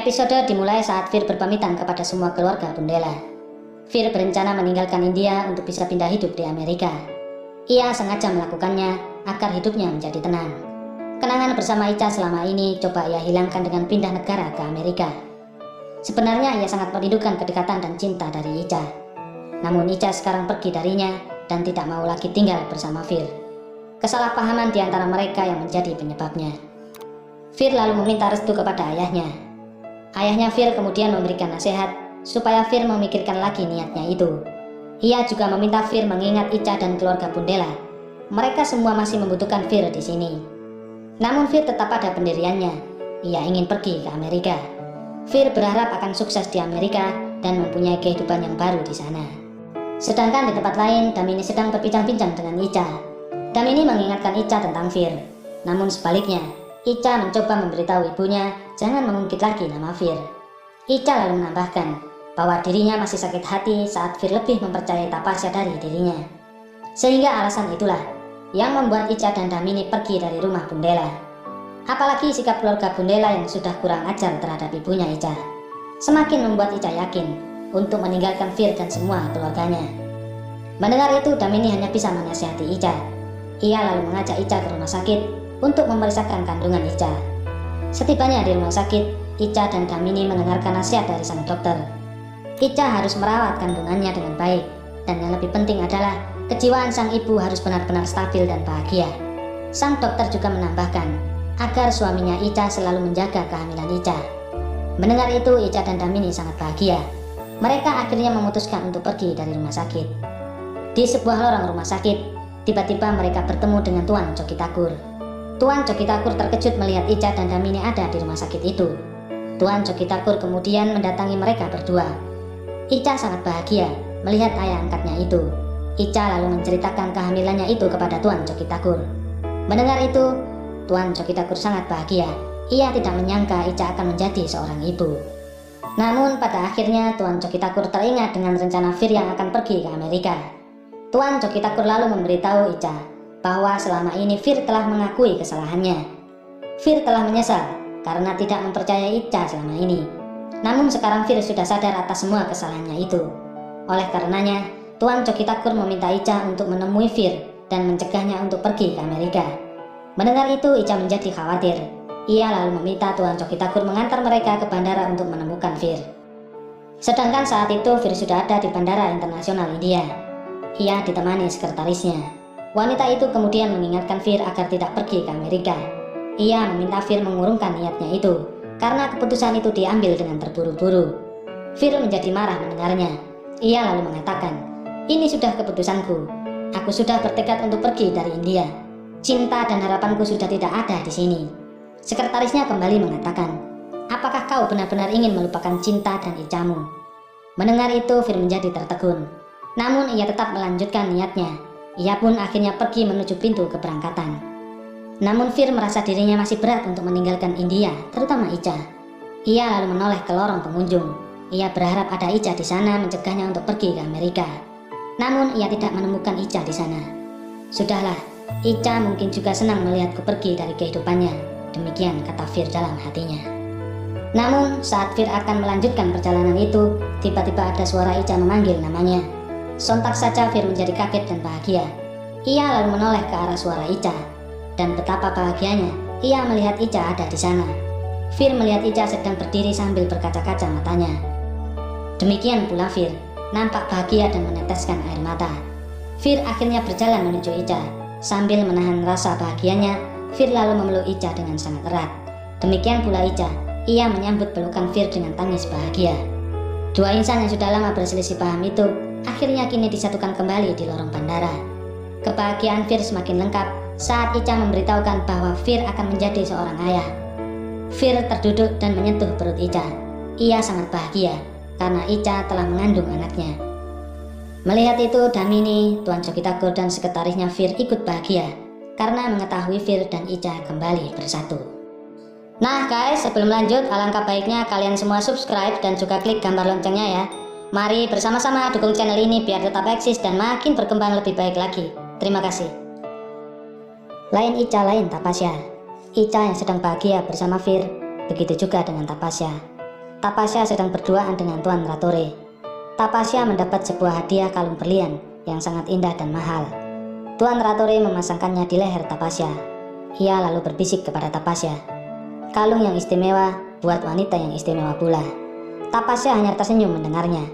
Episode dimulai saat Fir berpamitan kepada semua keluarga Bundela. Fir berencana meninggalkan India untuk bisa pindah hidup di Amerika. Ia sengaja melakukannya agar hidupnya menjadi tenang. Kenangan bersama Icha selama ini coba ia hilangkan dengan pindah negara ke Amerika. Sebenarnya ia sangat merindukan kedekatan dan cinta dari Icha. Namun Icha sekarang pergi darinya dan tidak mau lagi tinggal bersama Fir. Kesalahpahaman di antara mereka yang menjadi penyebabnya. Fir lalu meminta restu kepada ayahnya. Ayahnya Fir kemudian memberikan nasihat supaya Fir memikirkan lagi niatnya itu. Ia juga meminta Fir mengingat Icha dan keluarga Bundela. Mereka semua masih membutuhkan Fir di sini. Namun Fir tetap pada pendiriannya. Ia ingin pergi ke Amerika. Fir berharap akan sukses di Amerika dan mempunyai kehidupan yang baru di sana. Sedangkan di tempat lain, Damini sedang berbincang-bincang dengan Icha. Damini mengingatkan Icha tentang Fir. Namun sebaliknya, Icha mencoba memberitahu ibunya jangan mengungkit lagi nama Fir. Icha lalu menambahkan bahwa dirinya masih sakit hati saat Fir lebih mempercayai Tapasya dari dirinya. Sehingga alasan itulah yang membuat Icha dan Damini pergi dari rumah Bundela. Apalagi sikap keluarga Bundela yang sudah kurang ajar terhadap ibunya Icha. Semakin membuat Icha yakin untuk meninggalkan Fir dan semua keluarganya. Mendengar itu, Damini hanya bisa menasihati Icha. Ia lalu mengajak Icha ke rumah sakit untuk memeriksakan kandungan Icha. Setibanya di rumah sakit, Icha dan Damini mendengarkan nasihat dari sang dokter. Icha harus merawat kandungannya dengan baik, dan yang lebih penting adalah kejiwaan sang ibu harus benar-benar stabil dan bahagia. Sang dokter juga menambahkan agar suaminya Icha selalu menjaga kehamilan Icha. Mendengar itu, Icha dan Damini sangat bahagia. Mereka akhirnya memutuskan untuk pergi dari rumah sakit. Di sebuah lorong rumah sakit, tiba-tiba mereka bertemu dengan Tuan Cokitakur. Tuan Cokitakur terkejut melihat Icha dan Damini ada di rumah sakit itu. Tuan Cokitakur kemudian mendatangi mereka berdua. Icha sangat bahagia melihat ayah angkatnya itu. Icha lalu menceritakan kehamilannya itu kepada Tuan Cokitakur. Mendengar itu, Tuan Cokitakur sangat bahagia. Ia tidak menyangka Icha akan menjadi seorang ibu. Namun pada akhirnya Tuan Cokitakur teringat dengan rencana Fir yang akan pergi ke Amerika. Tuan Cokitakur lalu memberitahu Icha bahwa selama ini Fir telah mengakui kesalahannya. Fir telah menyesal karena tidak mempercayai Icha selama ini. Namun sekarang Fir sudah sadar atas semua kesalahannya itu. Oleh karenanya, Tuan Cokitakur meminta Icha untuk menemui Fir dan mencegahnya untuk pergi ke Amerika. Mendengar itu, Icha menjadi khawatir. Ia lalu meminta Tuan Cokitakur mengantar mereka ke bandara untuk menemukan Fir. Sedangkan saat itu Fir sudah ada di Bandara Internasional India. Ia ditemani sekretarisnya. Wanita itu kemudian mengingatkan Fir agar tidak pergi ke Amerika. Ia meminta Fir mengurungkan niatnya itu, karena keputusan itu diambil dengan terburu-buru. Fir menjadi marah mendengarnya. Ia lalu mengatakan, "Ini sudah keputusanku. Aku sudah bertekad untuk pergi dari India. Cinta dan harapanku sudah tidak ada di sini." Sekretarisnya kembali mengatakan, "Apakah kau benar-benar ingin melupakan cinta dan Ichamu?" Mendengar itu, Fir menjadi tertegun. Namun ia tetap melanjutkan niatnya. Ia pun akhirnya pergi menuju pintu keberangkatan. Namun Fir merasa dirinya masih berat untuk meninggalkan India, terutama Icha. Ia lalu menoleh ke lorong pengunjung. Ia berharap ada Icha di sana mencegahnya untuk pergi ke Amerika. Namun ia tidak menemukan Icha di sana. Sudahlah, Icha mungkin juga senang melihatku pergi dari kehidupannya. Demikian kata Fir dalam hatinya. Namun saat Fir akan melanjutkan perjalanan itu, tiba-tiba ada suara Icha memanggil namanya. Sontak saja Fir menjadi kaget dan bahagia. Ia lalu menoleh ke arah suara Icha. Dan betapa bahagianya ia melihat Icha ada di sana. Fir melihat Icha sedang berdiri sambil berkaca-kaca matanya. Demikian pula Fir, nampak bahagia dan meneteskan air mata. Fir akhirnya berjalan menuju Icha. Sambil menahan rasa bahagianya, Fir lalu memeluk Icha dengan sangat erat. Demikian pula Icha, ia menyambut pelukan Fir dengan tangis bahagia. Dua insan yang sudah lama berselisih paham itu akhirnya kini disatukan kembali di lorong bandara. Kebahagiaan Fir semakin lengkap saat Icha memberitahukan bahwa Fir akan menjadi seorang ayah. Fir terduduk dan menyentuh perut Icha. Ia sangat bahagia karena Icha telah mengandung anaknya. Melihat itu, Damini, Tuan Cokitakur dan sekretarisnya Fir ikut bahagia karena mengetahui Fir dan Icha kembali bersatu. Nah guys, sebelum lanjut, alangkah baiknya kalian semua subscribe dan juga klik gambar loncengnya ya. Mari bersama-sama dukung channel ini biar tetap eksis dan makin berkembang lebih baik lagi. Terima kasih. Lain Icha, lain Tapasya. Icha yang sedang bahagia bersama Fir, begitu juga dengan Tapasya. Tapasya sedang berduaan dengan Tuan Ratore. Tapasya mendapat sebuah hadiah kalung berlian yang sangat indah dan mahal. Tuan Ratore memasangkannya di leher Tapasya. Ia lalu berbisik kepada Tapasya, "Kalung yang istimewa buat wanita yang istimewa pula." Tapasya hanya tersenyum mendengarnya.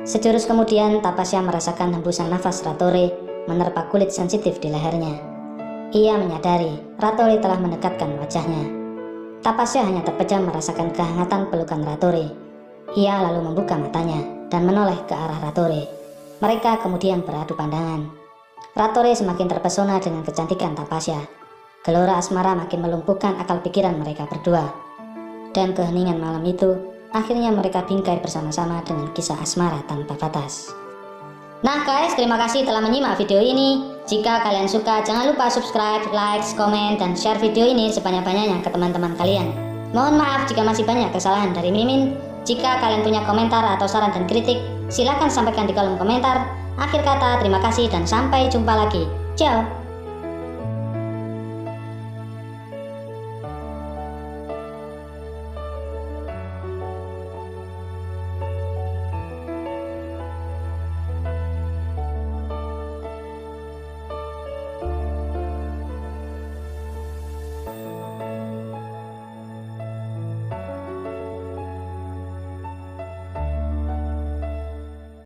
Sejurus kemudian Tapasya merasakan hembusan nafas Ratore menerpa kulit sensitif di lehernya. Ia menyadari Ratore telah mendekatkan wajahnya. Tapasya hanya terpejam merasakan kehangatan pelukan Ratore. Ia lalu membuka matanya dan menoleh ke arah Ratore. Mereka kemudian beradu pandangan. Ratore semakin terpesona dengan kecantikan Tapasya. Gelora asmara makin melumpuhkan akal pikiran mereka berdua. Dan keheningan malam itu, akhirnya mereka bingkai bersama-sama dengan kisah asmara tanpa batas. Nah guys, terima kasih telah menyimak video ini. Jika kalian suka, jangan lupa subscribe, like, komen, dan share video ini sebanyak-banyaknya ke teman-teman kalian. Mohon maaf jika masih banyak kesalahan dari Mimin. Jika kalian punya komentar atau saran dan kritik, silakan sampaikan di kolom komentar. Akhir kata, terima kasih dan sampai jumpa lagi. Ciao!